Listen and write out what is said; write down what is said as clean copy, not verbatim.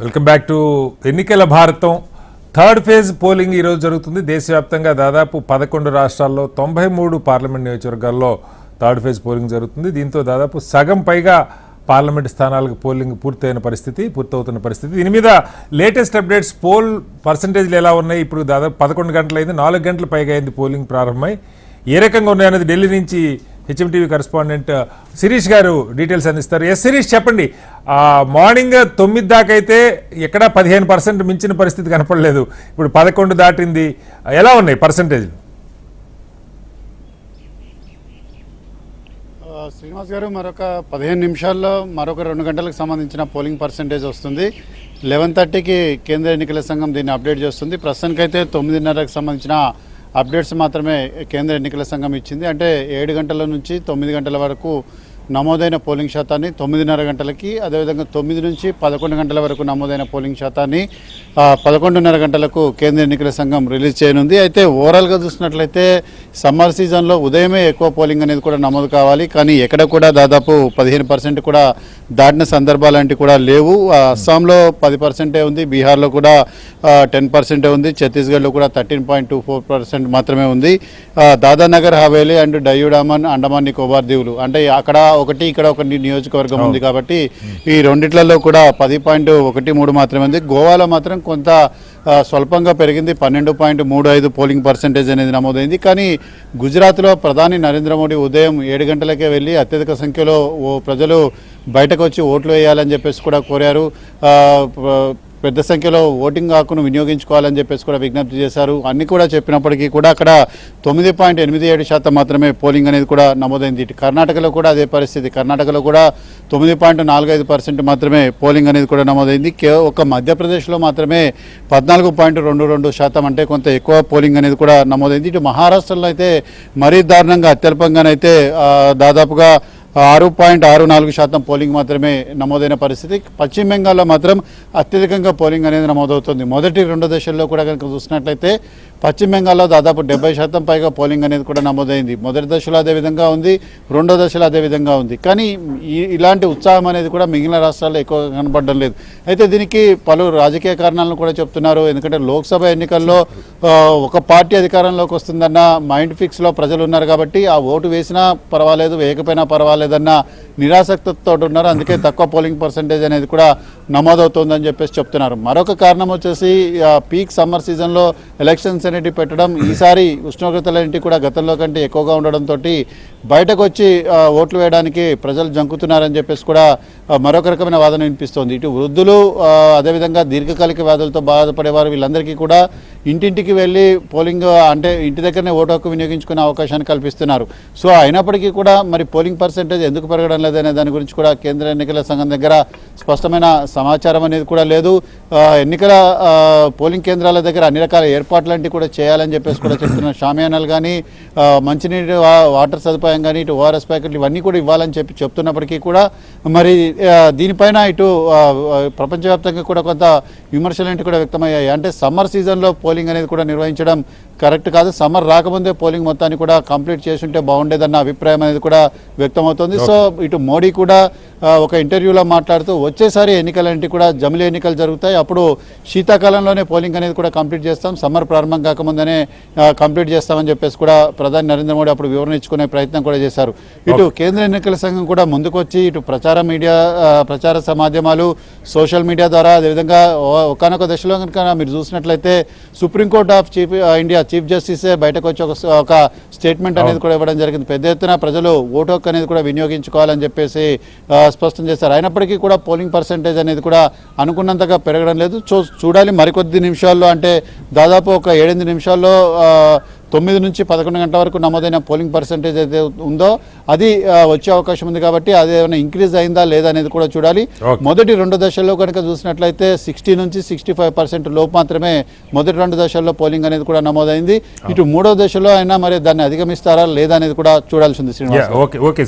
Welcome back to ఎన్నికల భారతం. Third phase polling ఈరోజు జరుగుతుంది. దేశవ్యాప్తంగా దాదాపు 11 రాష్ట్రాల్లో 93 పార్లమెంట్ నియోజకవర్గాల్లో థర్డ్ ఫేజ్ పోలింగ్ జరుగుతుంది. దీంతో దాదాపు సగం పైగా పార్లమెంట్ స్థానాలకు పోలింగ్ పూర్తవుతున్న పరిస్థితి. దీని మీద లేటెస్ట్ అప్డేట్స్, పోల్ పర్సంటేజ్లు ఎలా ఉన్నాయి, ఇప్పుడు దాదాపు 11 గంటలైంది, 4 గంటల పైగా అయింది పోలింగ్ ప్రారంభమై. ఏ రకంగా ఉన్నాయనేది ఢిల్లీ నుంచి హెచ్ఎంటీవీ కరెస్పాండెంట్ శిరీష్ గారు డీటెయిల్స్ అందిస్తారు. ఎస్ శిరీష్, చెప్పండి. మార్నింగ్ 9 దాకా అయితే ఎక్కడా 15% మించిన పరిస్థితి కనపడలేదు. ఇప్పుడు 11 దాటింది. ఎలా ఉన్నాయి పర్సంటేజ్లు? శ్రీనివాస్ గారు, మరొక 15 నిమిషాల్లో మరొక 2 గంటలకు సంబంధించిన పోలింగ్ పర్సంటేజ్ వస్తుంది. 11:30కి కేంద్ర ఎన్నికల సంఘం దీన్ని అప్డేట్ చేస్తుంది. ప్రస్తుతానికైతే 9:30కి సంబంధించిన అప్డేట్స్ మాత్రమే కేంద్ర ఎన్నికల సంఘం ఇచ్చింది. అంటే 7 గంటల నుంచి 9 గంటల వరకు నమోదైన పోలింగ్ శాతాన్ని 9:30 గంటలకి, అదేవిధంగా 9 నుంచి 11 గంటల వరకు నమోదైన పోలింగ్ శాతాన్ని 11:30 గంటలకు కేంద్ర ఎన్నికల సంఘం రిలీజ్ చేయనుంది. అయితే ఓవరాల్గా చూసినట్లయితే సమ్మర్ సీజన్లో ఉదయమే ఎక్కువ పోలింగ్ అనేది కూడా నమోదు కావాలి, కానీ ఎక్కడ కూడా దాదాపు 15% కూడా దాటిన సందర్భాలంటివి కూడా లేవు. అస్సాంలో 10% ఉంది, బీహార్లో కూడా 10% ఉంది, ఛత్తీస్గఢ్లో కూడా 13.24% మాత్రమే ఉంది. దాదానగర్ హవేలీ అండ్ డయ్యూ డామన్, అండమాన్ నికోబార్ దీవులు, అంటే అక్కడ ఒకటి ఇక్కడ ఒక నియోజకవర్గం ఉంది కాబట్టి ఈ రెండిట్లలో కూడా 10.13 మాత్రమే ఉంది. గోవాలో మాత్రం కొంత స్వల్పంగా పెరిగింది, 12.35 పోలింగ్ పర్సంటేజ్ అనేది నమోదైంది. కానీ గుజరాత్లో ప్రధాని నరేంద్ర మోడీ ఉదయం 7 గంటలకే వెళ్ళి అత్యధిక సంఖ్యలో ప్రజలు బయటకు వచ్చి ఓట్లు వేయాలని చెప్పేసి కూడా కోరారు. పెద్ద సంఖ్యలో ఓటింగ్ హక్కును వినియోగించుకోవాలని చెప్పేసి కూడా విజ్ఞప్తి చేశారు. అన్ని కూడా చెప్పినప్పటికీ కూడా అక్కడ 9.87% మాత్రమే పోలింగ్ అనేది కూడా నమోదైంది. కర్ణాటకలో కూడా అదే పరిస్థితి. కర్ణాటకలో కూడా 9.45% మాత్రమే పోలింగ్ అనేది కూడా నమోదైంది. ఒక మధ్యప్రదేశ్లో మాత్రమే 14.22%, అంటే కొంత ఎక్కువ పోలింగ్ అనేది కూడా నమోదైంది. ఇటు మహారాష్ట్రలో అయితే మరీ దారుణంగా అత్యల్పంగానైతే దాదాపుగా 6.64% పోలింగ్ మాత్రమే నమోదైన పరిస్థితి. పశ్చిమ బెంగాల్లో మాత్రం అత్యధికంగా పోలింగ్ అనేది నమోదవుతుంది. మొదటి 2 దశల్లో కూడా కనుక చూసినట్లయితే పశ్చిమ బెంగాల్లో దాదాపు 70% పైగా పోలింగ్ అనేది కూడా నమోదైంది. మొదటి దశలో అదేవిధంగా ఉంది, 2వ దశలో అదేవిధంగా ఉంది. కానీ ఇలాంటి ఉత్సాహం అనేది కూడా మిగిలిన రాష్ట్రాల్లో ఎక్కువగా కనపడడం లేదు. అయితే దీనికి పలు రాజకీయ కారణాలను కూడా చెప్తున్నారు. ఎందుకంటే లోక్సభ ఎన్నికల్లో ఒక పార్టీ అధికారంలోకి వస్తుందన్న మైండ్ ఫిక్స్లో ప్రజలు ఉన్నారు కాబట్టి ఆ ఓటు వేసినా పర్వాలేదు, వేయకపోయినా పర్వాలేదన్న నిరాసక్తితో ఉన్నారు. అందుకే తక్కువ పోలింగ్ పర్సంటేజ్ అనేది కూడా నమోదవుతోందని చెప్పేసి చెప్తున్నారు. మరొక కారణం వచ్చేసి పీక్ సమ్మర్ సీజన్లో ఎలక్షన్స్ అనేవి పెట్టడం, ఈసారి ఉష్ణోగ్రతలు అనేవి కూడా గతంలో కంటే ఎక్కువగా ఉండడంతో బయటకు వచ్చి ఓట్లు వేయడానికి ప్రజలు జంకుతున్నారని చెప్పేసి కూడా మరొక రకమైన వాదన వినిపిస్తోంది. ఇటు వృద్ధులు, అదేవిధంగా దీర్ఘకాలిక వ్యాధులతో బాధపడేవారు, వీళ్ళందరికీ కూడా ఇంటింటికి వెళ్ళి పోలింగ్, అంటే ఇంటి దగ్గరనే ఓటు హక్కు వినియోగించుకునే అవకాశాన్ని కల్పిస్తున్నారు. సో అయినప్పటికీ కూడా మరి పోలింగ్ పర్సంటేజ్ ఎందుకు పెరగడం లేదనే దాని గురించి కూడా కేంద్ర ఎన్నికల సంఘం దగ్గర స్పష్టమైన సమాచారం అనేది కూడా లేదు. ఎన్నికల పోలింగ్ కేంద్రాల దగ్గర అన్ని రకాల ఏర్పాట్లు లాంటివి కూడా చేయాలని చెప్పేసి కూడా చెప్తున్నారు. షామియానాలు కానీ, మంచినీటి వాటర్ సదుపాయం కానీ, ఇటు ఓఆర్ఎస్ ప్యాకెట్లు ఇవన్నీ కూడా ఇవ్వాలని చెప్తున్నప్పటికీ కూడా మరి దీనిపైన ఇటు ప్రపంచవ్యాప్తంగా కూడా కొంత విమర్శలు కూడా వ్యక్తమయ్యాయి. అంటే సమ్మర్ సీజన్లో పోలింగ్ అనేది కూడా నిర్వహించడం కరెక్ట్ కాదు, సమ్మర్ రాకముందే పోలింగ్ మొత్తాన్ని కూడా కంప్లీట్ చేస్తుంటే బాగుండేదన్న అభిప్రాయం అనేది కూడా వ్యక్తమవుతోంది. సో ఇటు మోడీ కూడా ఒక ఇంటర్వ్యూలో మాట్లాడుతూ వచ్చేసారి ఎన్నికలంటే కూడా జమిలీ ఎన్నికలు జరుగుతాయి, అప్పుడు శీతాకాలంలోనే పోలింగ్ అనేది కూడా కంప్లీట్ చేస్తాం, సమ్మర్ ప్రారంభం కాకముందనే కంప్లీట్ చేస్తామని చెప్పేసి కూడా ప్రధాని నరేంద్ర మోడీ అప్పుడు వివరణ ఇచ్చుకునే ప్రయత్నం కూడా చేశారు. ఇటు కేంద్ర ఎన్నికల సంఘం కూడా ముందుకొచ్చి ఇటు ప్రచార మాధ్యమాలు, సోషల్ మీడియా ద్వారా, అదేవిధంగా ఒకనొక దశలో కనుక మీరు చూసినట్లయితే సుప్రీంకోర్టు ఆఫ్ ఇండియా చీఫ్ జస్టిసే బయటకు వచ్చి ఒక స్టేట్మెంట్ అనేది కూడా ఇవ్వడం జరిగింది. పెద్ద ఎత్తున ప్రజలు ఓటు హక్కు అనేది కూడా వినియోగించుకోవాలని చెప్పేసి స్పష్టం చేశారు. అయినప్పటికీ కూడా పోలింగ్ పర్సంటేజ్ అనేది కూడా అనుకున్నంతగా పెరగడం లేదు. చూడాలి మరికొద్ది నిమిషాల్లో, అంటే దాదాపు ఒక 7-8 నిమిషాల్లో 9 నుంచి 11 గంటల వరకు నమోదైన పోలింగ్ పర్సంటేజ్ అయితే ఉందో అది వచ్చే అవకాశం ఉంది. కాబట్టి అది ఏమైనా ఇంక్రీజ్ అయిందా లేదా అనేది కూడా చూడాలి. మొదటి 2 దశల్లో కనుక చూసినట్లయితే 60 నుంచి 65% లోపు మాత్రమే మొదటి 2 దశల్లో పోలింగ్ అనేది కూడా నమోదైంది. ఇటు 3వ దశలో అయినా మరి దాన్ని అధిగమిస్తారా లేదా అనేది కూడా చూడాల్సింది. శ్రీనివాస్. ఓకే.